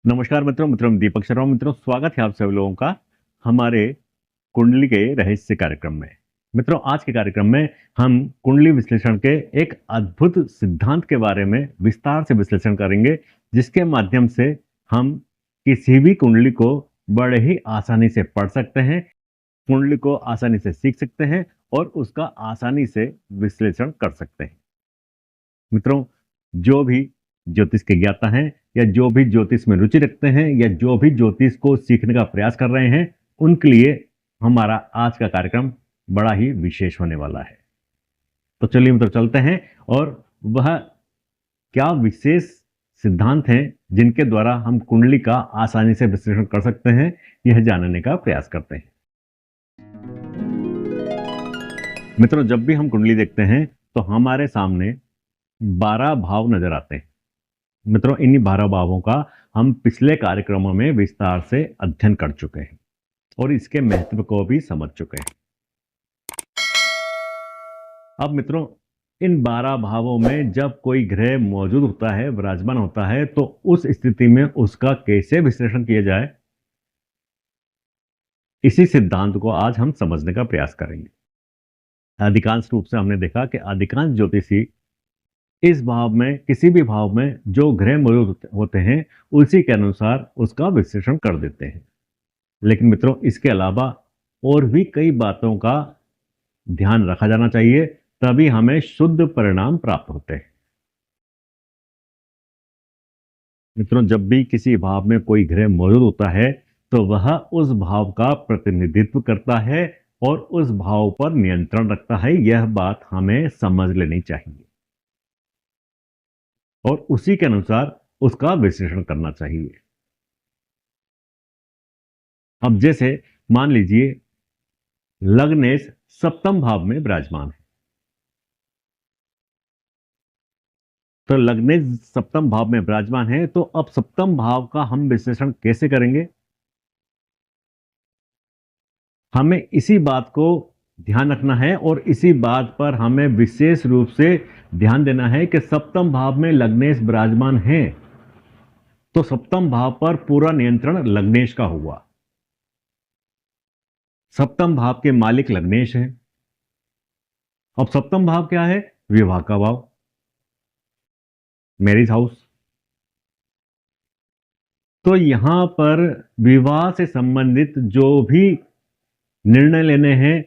नमस्कार मित्रों, दीपक शर्मा। मित्रों, स्वागत है आप सभी लोगों का हमारे कुंडली के रहस्य कार्यक्रम में। मित्रों, आज के कार्यक्रम में हम कुंडली विश्लेषण के एक अद्भुत सिद्धांत के बारे में विस्तार से विश्लेषण करेंगे, जिसके माध्यम से हम किसी भी कुंडली को बड़े ही आसानी से पढ़ सकते हैं, कुंडली को आसानी से सीख सकते हैं और उसका आसानी से विश्लेषण कर सकते हैं। मित्रों, जो भी ज्योतिष के ज्ञाता हैं या जो भी ज्योतिष में रुचि रखते हैं या जो भी ज्योतिष को सीखने का प्रयास कर रहे हैं, उनके लिए हमारा आज का कार्यक्रम बड़ा ही विशेष होने वाला है। तो चलिए मित्रों, चलते हैं और वह क्या विशेष सिद्धांत हैं जिनके द्वारा हम कुंडली का आसानी से विश्लेषण कर सकते हैं, यह जानने का प्रयास करते हैं। मित्रों, जब भी हम कुंडली देखते हैं तो हमारे सामने 12 भाव नजर आते हैं। मित्रों, इन्हीं 12 भावों का हम पिछले कार्यक्रमों में विस्तार से अध्ययन कर चुके हैं और इसके महत्व को भी समझ चुके हैं। अब मित्रों, इन 12 भावों में जब कोई ग्रह मौजूद होता है, विराजमान होता है, तो उस स्थिति में उसका कैसे विश्लेषण किया जाए, इसी सिद्धांत को आज हम समझने का प्रयास करेंगे। अधिकांश रूप से हमने देखा कि अधिकांश ज्योतिषी इस भाव में, किसी भी भाव में जो ग्रह मौजूद होते हैं, उसी के अनुसार उसका विश्लेषण कर देते हैं। लेकिन मित्रों, इसके अलावा और भी कई बातों का ध्यान रखा जाना चाहिए, तभी हमें शुद्ध परिणाम प्राप्त होते हैं। मित्रों, जब भी किसी भाव में कोई ग्रह मौजूद होता है तो वह उस भाव का प्रतिनिधित्व करता है और उस भाव पर नियंत्रण रखता है। यह बात हमें समझ लेनी चाहिए और उसी के अनुसार उसका विश्लेषण करना चाहिए। अब जैसे मान लीजिए लग्नेश सप्तम भाव में विराजमान है, तो लग्नेश सप्तम भाव में विराजमान है, तो अब सप्तम भाव का हम विश्लेषण कैसे करेंगे? हमें इसी बात को ध्यान रखना है और इसी बात पर हमें विशेष रूप से ध्यान देना है कि सप्तम भाव में लग्नेश विराजमान है, तो सप्तम भाव पर पूरा नियंत्रण लग्नेश का हुआ। सप्तम भाव के मालिक लग्नेश हैं। अब सप्तम भाव क्या है? विवाह का भाव, मैरिज हाउस। तो यहां पर विवाह से संबंधित जो भी निर्णय लेने हैं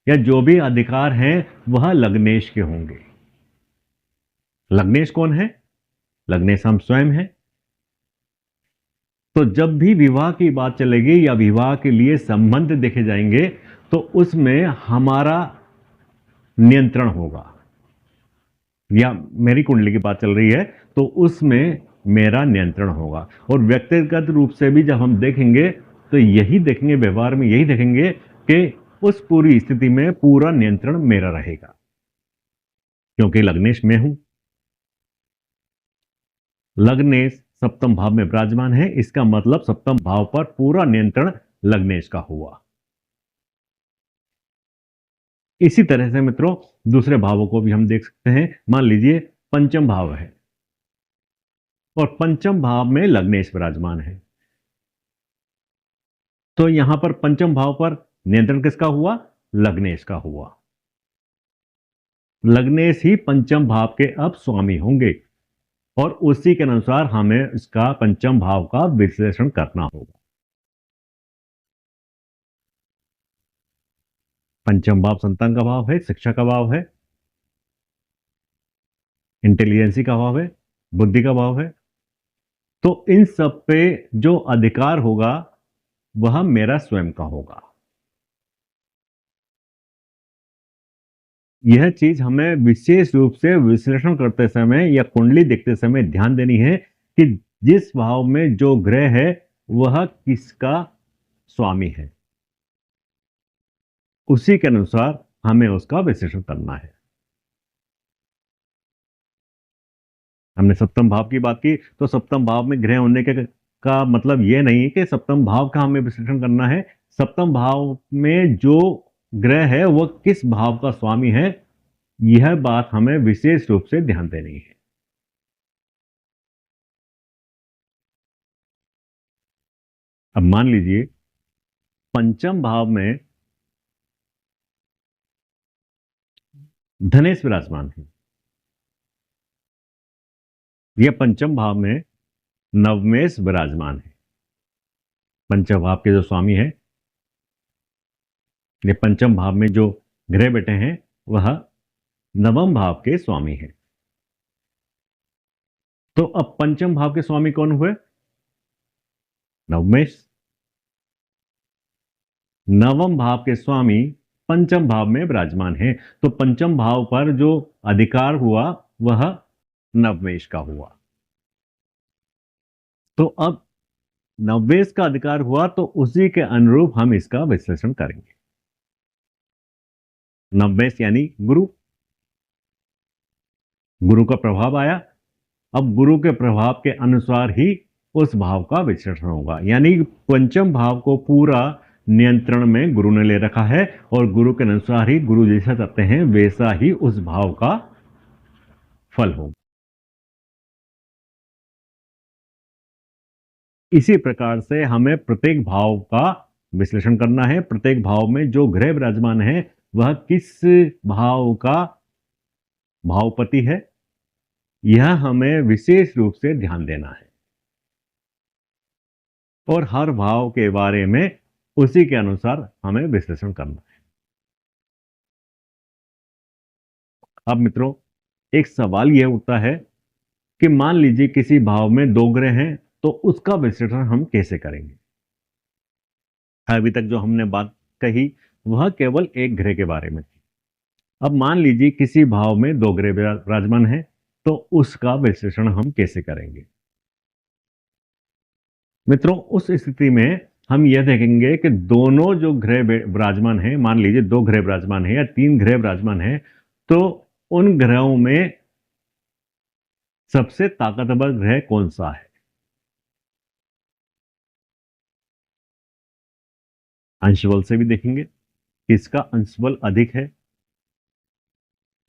या जो भी अधिकार हैं, वह लग्नेश के होंगे। लग्नेश कौन है? लग्नेश हम स्वयं हैं। तो जब भी विवाह की बात चलेगी या विवाह के लिए संबंध देखे जाएंगे, तो उसमें हमारा नियंत्रण होगा। या मेरी कुंडली की बात चल रही है तो उसमें मेरा नियंत्रण होगा। और व्यक्तिगत रूप से भी जब हम देखेंगे तो यही देखेंगे, व्यवहार में यही देखेंगे कि उस पूरी स्थिति में पूरा नियंत्रण मेरा रहेगा, क्योंकि लग्नेश मैं हूं। लग्नेश सप्तम भाव में विराजमान है, इसका मतलब सप्तम भाव पर पूरा नियंत्रण लग्नेश का हुआ। इसी तरह से मित्रों, दूसरे भावों को भी हम देख सकते हैं। मान लीजिए पंचम भाव है और पंचम भाव में लग्नेश विराजमान है, तो यहां पर पंचम भाव पर नियंत्रण किसका हुआ? लग्नेश का हुआ। लग्नेश ही पंचम भाव के अब स्वामी होंगे और उसी के अनुसार हमें इसका पंचम भाव का विश्लेषण करना होगा। पंचम भाव संतान का भाव है, शिक्षा का भाव है, इंटेलिजेंसी का भाव है, बुद्धि का भाव है। तो इन सब पे जो अधिकार होगा वह मेरा स्वयं का होगा। यह चीज हमें विशेष रूप से विश्लेषण करते समय या कुंडली देखते समय ध्यान देनी है कि जिस भाव में जो ग्रह है वह किसका स्वामी है, उसी के अनुसार हमें उसका विश्लेषण करना है। हमने सप्तम भाव की बात की, तो सप्तम भाव में ग्रह होने के का मतलब यह नहीं है कि सप्तम भाव का हमें विश्लेषण करना है। सप्तम भाव में जो ग्रह है वह किस भाव का स्वामी है, यह बात हमें विशेष रूप से ध्यान देनी है। अब मान लीजिए पंचम भाव में धनेश विराजमान है, या पंचम भाव में नवमेश विराजमान है। पंचम भाव के जो स्वामी है, ये पंचम भाव में जो ग्रह बैठे हैं वह नवम भाव के स्वामी है। तो अब पंचम भाव के स्वामी कौन हुए? नवमेश। नवम भाव के स्वामी पंचम भाव में विराजमान है, तो पंचम भाव पर जो अधिकार हुआ वह नवमेश का हुआ। तो अब नवमेश का अधिकार हुआ तो उसी के अनुरूप हम इसका विश्लेषण करेंगे। नवमेश यानी गुरु, गुरु का प्रभाव आया। अब गुरु के प्रभाव के अनुसार ही उस भाव का विश्लेषण होगा, यानी पंचम भाव को पूरा नियंत्रण में गुरु ने ले रखा है और गुरु के अनुसार ही गुरु जैसा चाहते हैं वैसा ही उस भाव का फल होगा। इसी प्रकार से हमें प्रत्येक भाव का विश्लेषण करना है। प्रत्येक भाव में जो ग्रह विराजमान है वह किस भाव का भावपति है, यह हमें विशेष रूप से ध्यान देना है और हर भाव के बारे में उसी के अनुसार हमें विश्लेषण करना है। अब मित्रों, एक सवाल यह उठता है कि मान लीजिए किसी भाव में दो ग्रह हैं, तो उसका विश्लेषण हम कैसे करेंगे? अभी तक जो हमने बात कही वह केवल एक ग्रह के बारे में थी। अब मान लीजिए किसी भाव में दो ग्रह विराजमान है, तो उसका विश्लेषण हम कैसे करेंगे? मित्रों, उस स्थिति में हम यह देखेंगे कि दोनों जो ग्रह विराजमान है, मान लीजिए दो ग्रह विराजमान है या तीन ग्रह विराजमान है, तो उन ग्रहों में सबसे ताकतवर ग्रह कौन सा है? अंशबल से भी देखेंगे किसका अंशबल अधिक है।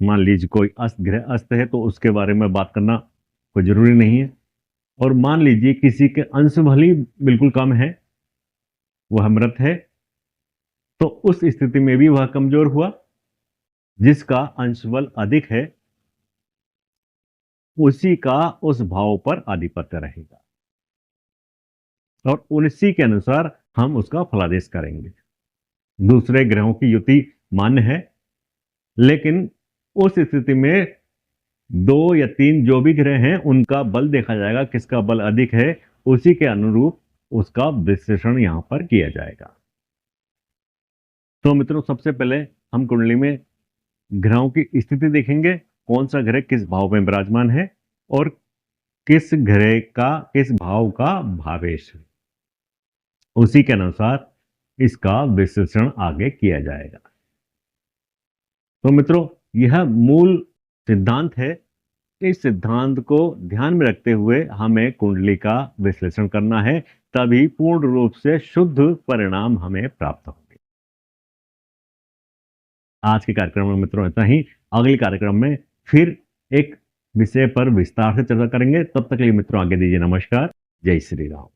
मान लीजिए कोई अस्त ग्रह अस्त है तो उसके बारे में बात करना कोई जरूरी नहीं है, और मान लीजिए किसी के अंशबल ही बिल्कुल कम है, वह मृत है, तो उस स्थिति में भी वह कमजोर हुआ। जिसका अंशबल अधिक है उसी का उस भाव पर आधिपत्य रहेगा और उसी के अनुसार हम उसका फलादेश करेंगे। दूसरे ग्रहों की युति मान्य है, लेकिन उस स्थिति में दो या तीन जो भी ग्रह हैं उनका बल देखा जाएगा, किसका बल अधिक है, उसी के अनुरूप उसका विश्लेषण यहां पर किया जाएगा। तो मित्रों, सबसे पहले हम कुंडली में ग्रहों की स्थिति देखेंगे, कौन सा ग्रह किस भाव में विराजमान है और किस ग्रह का किस भाव का भावेश है, उसी के अनुसार इसका विश्लेषण आगे किया जाएगा। तो मित्रों, यह मूल सिद्धांत है। इस सिद्धांत को ध्यान में रखते हुए हमें कुंडली का विश्लेषण करना है, तभी पूर्ण रूप से शुद्ध परिणाम हमें प्राप्त होंगे। आज के कार्यक्रम में मित्रों इतना ही। अगले कार्यक्रम में फिर एक विषय पर विस्तार से चर्चा करेंगे। तब तक के लिए मित्रों आगे दीजिए नमस्कार। जय श्री राम।